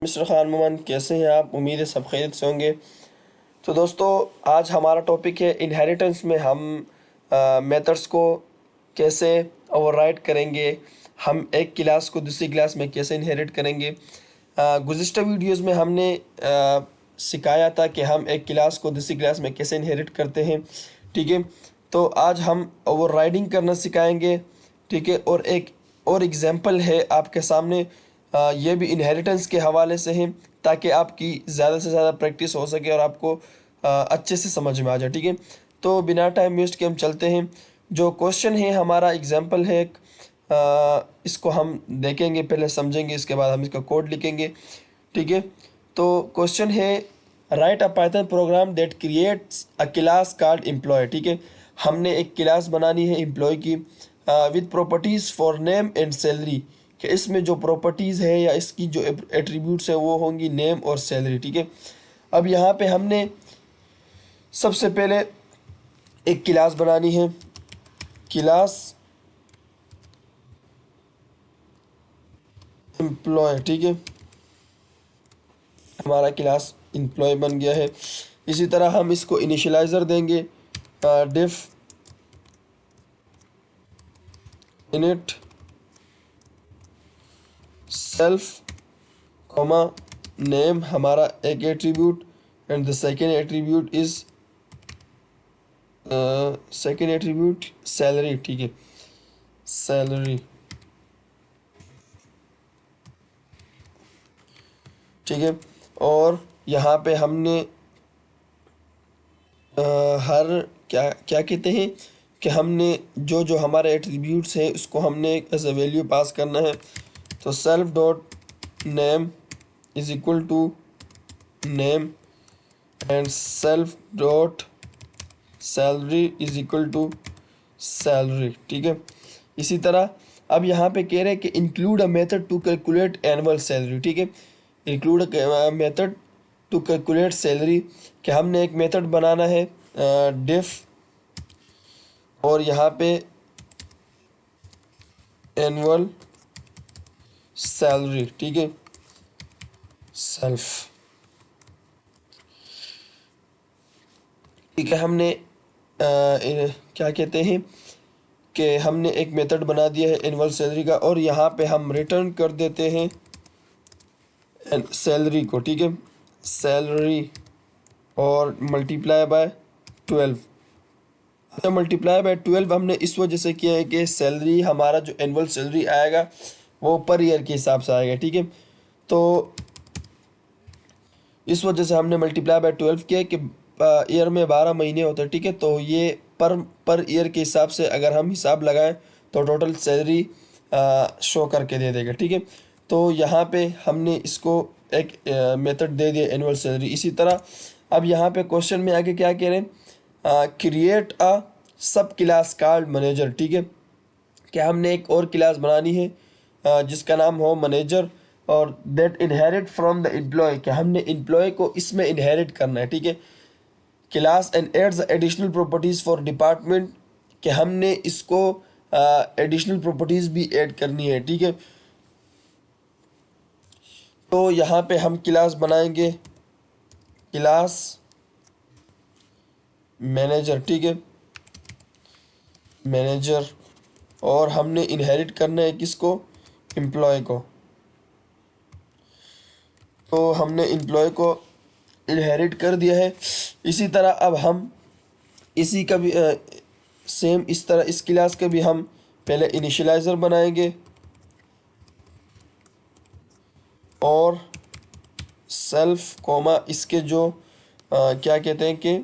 Mister Khan Mohammad, कैसे हैं आप? उम्मीद है सब खैरियत से होंगे। तो दोस्तों, आज हमारा टॉपिक है इनहेरिटेंस में हम मेथड्स को कैसे ओवरराइड करेंगे, हम एक क्लास को दूसरी क्लास में कैसे इनहेरिट करेंगे। गुज़िश्ता वीडियोस में हमने सिखाया था कि हम एक क्लास को दूसरी क्लास में कैसे इनहेरिट करते हैं। ठीक है, तो आज हम ओवरराइडिंग करना सिखाएंगे। ठीक है, और एक और एग्जांपल है आपके सामने, ये भी इनहेरिटेंस के हवाले से है, ताकि आपकी ज़्यादा से ज़्यादा प्रैक्टिस हो सके और आपको अच्छे से समझ में आ जाए। ठीक है, तो बिना टाइम वेस्ट के हम चलते हैं। जो क्वेश्चन है हमारा एग्जांपल है एक, इसको हम देखेंगे, पहले समझेंगे, इसके बाद हम इसका कोड लिखेंगे। ठीक है, तो क्वेश्चन है write a Python program that creates a class called employee. ठीक है, हमने एक क्लास बनानी है एम्प्लॉय की with properties for name and salary, कि इसमें जो प्रॉपर्टीज़ है या इसकी जो एट्रीब्यूट्स है वो होंगी नेम और सैलरी। ठीक है, अब यहाँ पे हमने सबसे पहले एक क्लास बनानी है, क्लास एम्प्लॉय। ठीक है, हमारा क्लास एम्प्लॉय बन गया है। इसी तरह हम इसको इनिशियलाइज़र देंगे, डिफ इनिट सेल्फ कॉमा नेम, हमारा एक attribute, and the second attribute is second attribute salary. ठीक है, सैलरी। ठीक है, और यहाँ पे हमने हर क्या क्या कहते हैं कि हमने जो जो हमारे एट्रीब्यूट्स हैं उसको हमने एज अ वैल्यू पास करना है। तो self dot name is equal to name and self dot salary is equal to salary. ठीक है, इसी तरह अब यहाँ पे कह रहे हैं कि include a method to calculate annual salary. ठीक है, include method to calculate salary, कि हमने एक मेथड बनाना है डिफ, और यहाँ पे एनुअल सैलरी। ठीक है, सेल्फ। ठीक है, हमने क्या कहते हैं कि हमने एक मेथड बना दिया है एनुअल सैलरी का, और यहाँ पे हम रिटर्न कर देते हैं सैलरी को। ठीक है, सैलरी और मल्टीप्लाई बाय 12। अच्छा, मल्टीप्लाई बाय 12 हमने इस वजह से किया है कि सैलरी, हमारा जो एनुअल सैलरी आएगा वो पर ईयर के हिसाब से आएगा। ठीक है, तो इस वजह से हमने मल्टीप्लाई बाय 12 किया कि ईयर में 12 महीने होते हैं। ठीक है, तो ये पर ईयर के हिसाब से अगर हम हिसाब लगाएं तो टोटल सैलरी शो करके दे देगा। ठीक है, तो यहाँ पे हमने इसको एक मेथड दे दिया एनुअल सैलरी। इसी तरह अब यहाँ पे क्वेश्चन में आगे क्या कह रहे हैं, क्रिएट अ सब क्लास कॉल्ड मैनेजर। ठीक है, क्या हमने एक और क्लास बनानी है जिसका नाम हो मैनेजर, और that inherit from the employee, कि हमने एम्प्लॉय को इसमें इनहेरिट करना है। ठीक है, class and adds additional properties for department, कि हमने इसको एडिशनल प्रॉपर्टीज़ भी ऐड करनी है। ठीक है, तो यहाँ पे हम क्लास बनाएंगे क्लास मैनेजर। ठीक है, मैनेजर, और हमने इनहेरिट करना है किसको, एम्प्लॉय को। तो हमने एम्प्लॉय को इनहेरिट कर दिया है। इसी तरह अब हम इसी का भी सेम इस तरह इस क्लास के भी हम पहले इनिशियलाइज़र बनाएंगे और सेल्फ कॉमा इसके जो क्या कहते हैं कि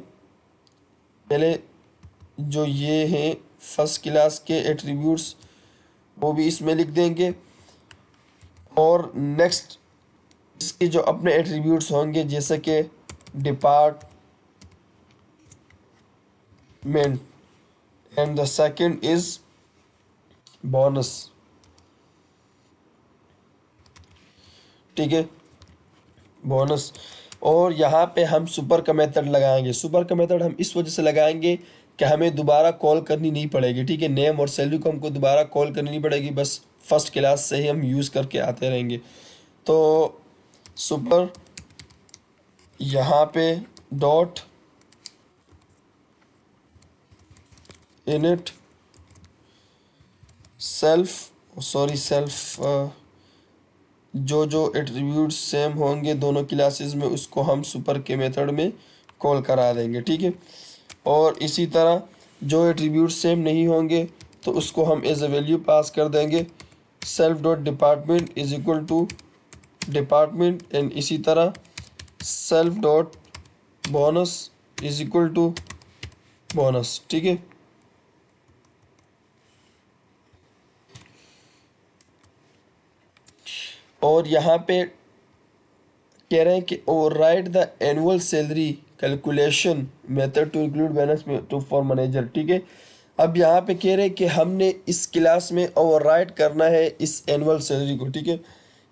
पहले जो ये हैं फर्स्ट क्लास के एट्रीब्यूट्स वो भी इसमें लिख देंगे, और नेक्स्ट इसके जो अपने एट्रीब्यूट्स होंगे जैसे कि department, and the second is bonus. ठीक है, बोनस। और यहाँ पे हम सुपर का मेथड लगाएंगे। सुपर का मेथड हम इस वजह से लगाएंगे कि हमें दोबारा कॉल करनी नहीं पड़ेगी। ठीक है, नेम और सैलरी को हमको दोबारा कॉल करनी नहीं पड़ेगी, बस फर्स्ट क्लास से ही हम यूज़ करके आते रहेंगे। तो सुपर, यहाँ पे डॉट इनिट सेल्फ जो जो एट्रीब्यूट सेम होंगे दोनों क्लासेस में उसको हम सुपर के मेथड में कॉल करा देंगे, ठीक है। और इसी तरह जो एट्रीब्यूट सेम नहीं होंगे तो उसको हम एज ए वैल्यू पास कर देंगे, self dot department is equal to department, and इसी तरह self dot bonus is equal to bonus, ठीक है। और यहाँ पे कह रहे हैं कि override the annual salary calculation method to include bonus to for manager, ठीक है। अब यहाँ पे कह रहे हैं कि हमने इस क्लास में ओवरराइड करना है इस एनुअल सैलरी को, ठीक है।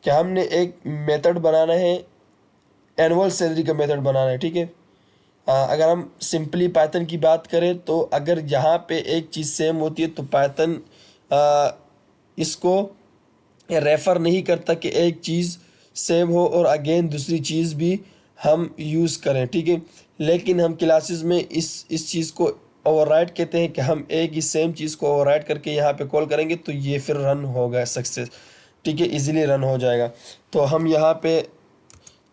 कि हमने एक मेथड बनाना है, एनुअल सैलरी का मेथड बनाना है, ठीक है। अगर हम सिंपली पाइथन की बात करें तो अगर यहाँ पे एक चीज़ सेम होती है तो पाइथन इसको रेफ़र नहीं करता कि एक चीज़ सेम हो और अगेन दूसरी चीज़ भी हम यूज़ करें, ठीक है। लेकिन हम क्लासेस में इस चीज़ को ओवरराइड कहते हैं कि हम एक ही सेम चीज़ को ओवरराइड करके यहाँ पे कॉल करेंगे तो ये फिर रन होगा सक्सेस, ठीक है, इजीली रन हो जाएगा। तो हम यहाँ पे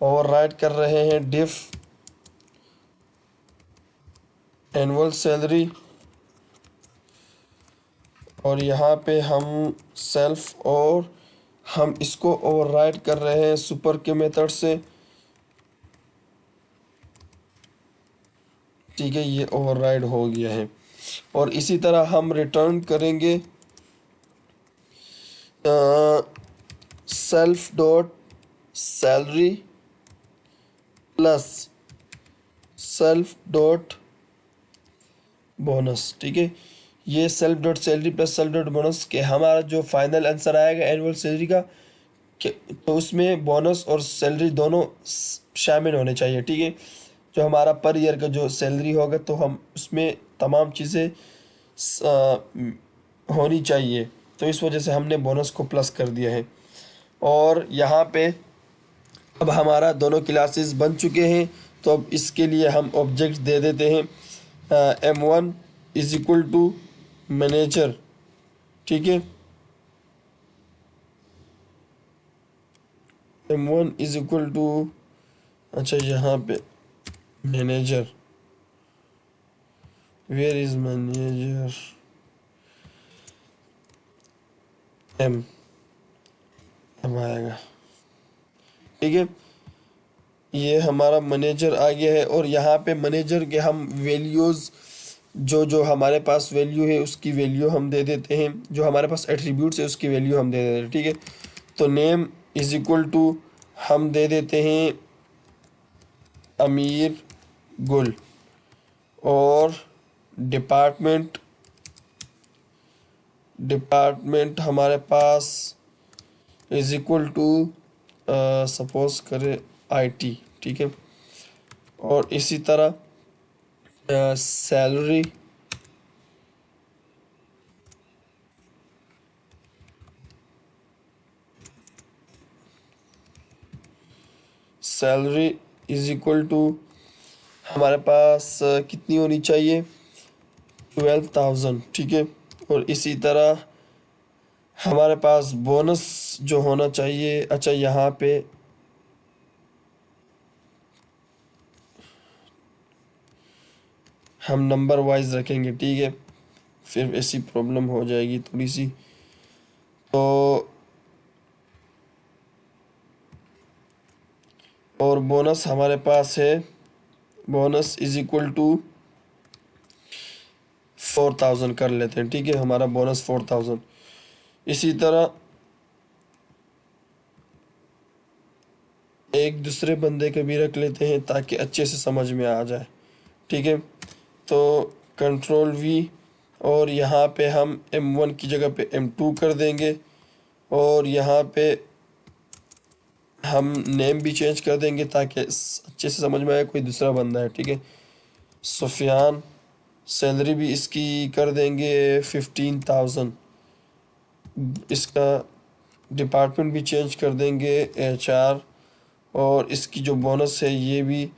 ओवरराइड कर रहे हैं डिफ एनुअल सैलरी, और यहाँ पे हम सेल्फ, और हम इसको ओवरराइड कर रहे हैं सुपर के मेथड से, ठीक है। ये ओवरराइड हो गया है। और इसी तरह हम रिटर्न करेंगे self dot salary plus self dot bonus, ठीक है। ये self dot salary plus self dot bonus के हमारा जो फाइनल आंसर आएगा एनुअल सैलरी का तो उसमें बोनस और सैलरी दोनों शामिल होने चाहिए, ठीक है। जो हमारा पर ईयर का जो सैलरी होगा तो हम उसमें तमाम चीज़ें होनी चाहिए, तो इस वजह से हमने बोनस को प्लस कर दिया है। और यहाँ पे अब हमारा दोनों क्लासेस बन चुके हैं, तो अब इसके लिए हम ऑब्जेक्ट दे देते हैं M1 is equal to manager, ठीक है। M1 इज इक्वल टू, अच्छा यहाँ पे manager, where is manager, M अब आएगा, ठीक है। ये हमारा मैनेजर आ गया है। और यहाँ पे मैनेजर के हम वैल्यूज़ जो जो हमारे पास वैल्यू है उसकी वैल्यू हम दे देते हैं, जो हमारे पास एट्रीब्यूट्स है उसकी वैल्यू हम दे देते हैं, ठीक है। तो नेम इज इक्वल टू हम दे देते हैं अमीर गुल, और डिपार्टमेंट डिपार्टमेंट हमारे पास इज इक्वल टू सपोज करें IT, ठीक है। और इसी तरह salary salary is equal to हमारे पास कितनी होनी चाहिए, 12,000, ठीक है। और इसी तरह हमारे पास बोनस जो होना चाहिए, अच्छा यहाँ पे हम नंबर वाइज रखेंगे, ठीक है, फिर ऐसी प्रॉब्लम हो जाएगी थोड़ी सी। तो और बोनस हमारे पास है, बोनस इज इक्वल टू 4,000 कर लेते हैं, ठीक है। हमारा बोनस 4,000। इसी तरह एक दूसरे बंदे के भी रख लेते हैं ताकि अच्छे से समझ में आ जाए, ठीक है। तो Ctrl+V, और यहाँ पे हम M1 की जगह पे M2 कर देंगे, और यहाँ पे हम नेम भी चेंज कर देंगे ताकि अच्छे से समझ में आए कोई दूसरा बंदा है, ठीक है। सुफियान, सैलरी भी इसकी कर देंगे 15,000, इसका डिपार्टमेंट भी चेंज कर देंगे HR, और इसकी जो बोनस है ये भी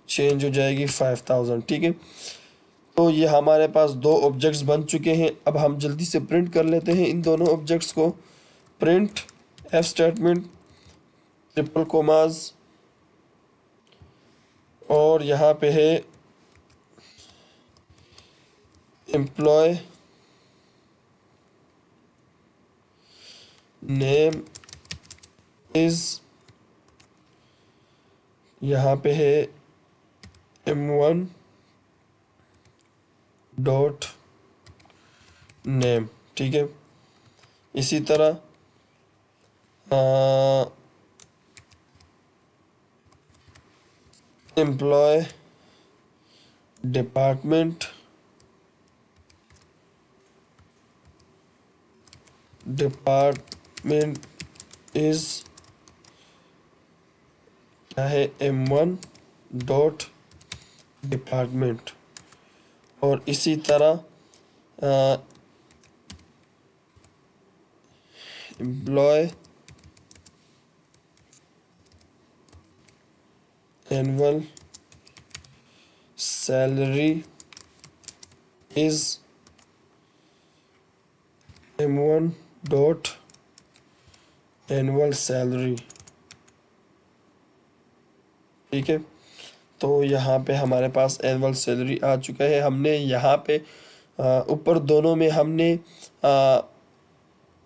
चेंज हो जाएगी 5000। ठीक है, तो ये हमारे पास दो ऑब्जेक्ट्स बन चुके हैं। अब हम जल्दी से प्रिंट कर लेते हैं इन दोनों ऑब्जेक्ट्स को। Print F statement, triple commas, और यहाँ पे है एम्प्लॉय नेम इज, यहाँ पे है M1 डॉट नेम। ठीक है, इसी तरह एम्प्लॉय डिपार्टमेंट इज क्या है M1 डॉट डिपार्टमेंट। और इसी तरह employee annual salary is M1 dot annual salary. ठीक है, तो यहाँ पे हमारे पास एनुअल सैलरी आ चुका है। हमने यहाँ पे ऊपर दोनों में हमने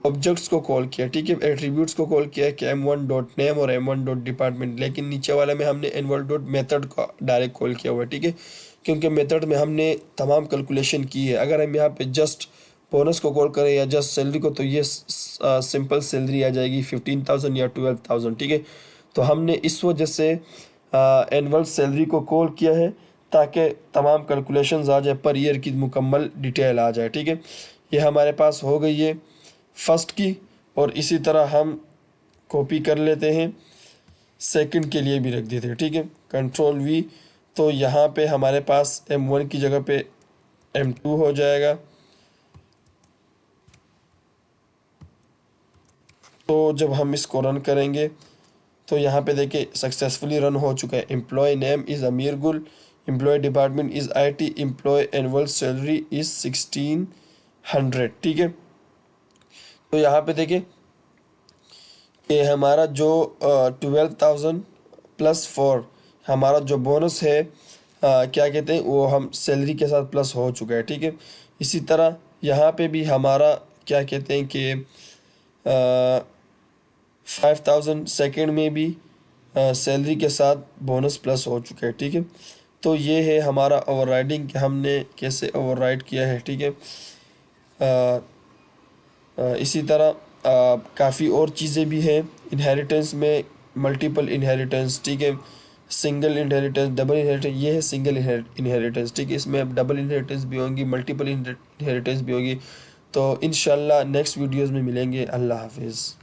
ऑब्जेक्ट्स को कॉल किया। ठीक है, एट्रीब्यूट्स को कॉल किया कि M1 डॉट नेम और M1 डॉट डिपार्टमेंट, लेकिन नीचे वाले में हमने एनुअल डॉट मेथड को डायरेक्ट कॉल किया हुआ है। ठीक है, क्योंकि मेथड में हमने तमाम कैलकुलेशन की है। अगर हम यहाँ पे जस्ट बोनस को कॉल करें या जस्ट सैलरी को, तो ये सिंपल सैलरी आ जाएगी 15,000 या 12,000। ठीक है, तो हमने इस वजह से एनुअल सैलरी को कॉल किया है ताकि तमाम कैलकुलेशंस आ जाए, पर ईयर की मुकम्मल डिटेल आ जाए। ठीक है, ये हमारे पास हो गई है फर्स्ट की, और इसी तरह हम कॉपी कर लेते हैं, सेकंड के लिए भी रख देते हैं। ठीक है, कंट्रोल V, तो यहाँ पे हमारे पास M1 की जगह पे M2 हो जाएगा। तो जब हम इसको रन करेंगे तो यहाँ पे देखिए सक्सेसफुली रन हो चुका है। Employ name is Amir Gul, employee department is IT, employee annual salary is 1600। ठीक है, तो यहाँ पे देखिए कि हमारा जो 12,000 प्लस 4 हमारा जो बोनस है क्या कहते हैं, वो हम सैलरी के साथ प्लस हो चुका है। ठीक है, इसी तरह यहाँ पे भी हमारा क्या कहते हैं कि 5,000 सेकेंड में भी सैलरी के साथ बोनस प्लस हो चुका है। ठीक है, तो ये है हमारा ओवरराइडिंग कि हमने कैसे ओवरराइड किया है। ठीक है, इसी तरह काफ़ी और चीज़ें भी हैं इनहेरिटेंस में, मल्टीपल इनहेरिटेंस। ठीक है, सिंगल इनहेरिटेंस, डबल इनहेरिटेंस, ये है सिंगल इनहेरिटेंस। ठीक है, इसमें अब डबल इनहेरिटेंस भी होंगी, मल्टीपल इनहेरिटेंस भी होगी। तो इंशाल्लाह नेक्स्ट वीडियोज़ में मिलेंगे। अल्लाह हाफिज़।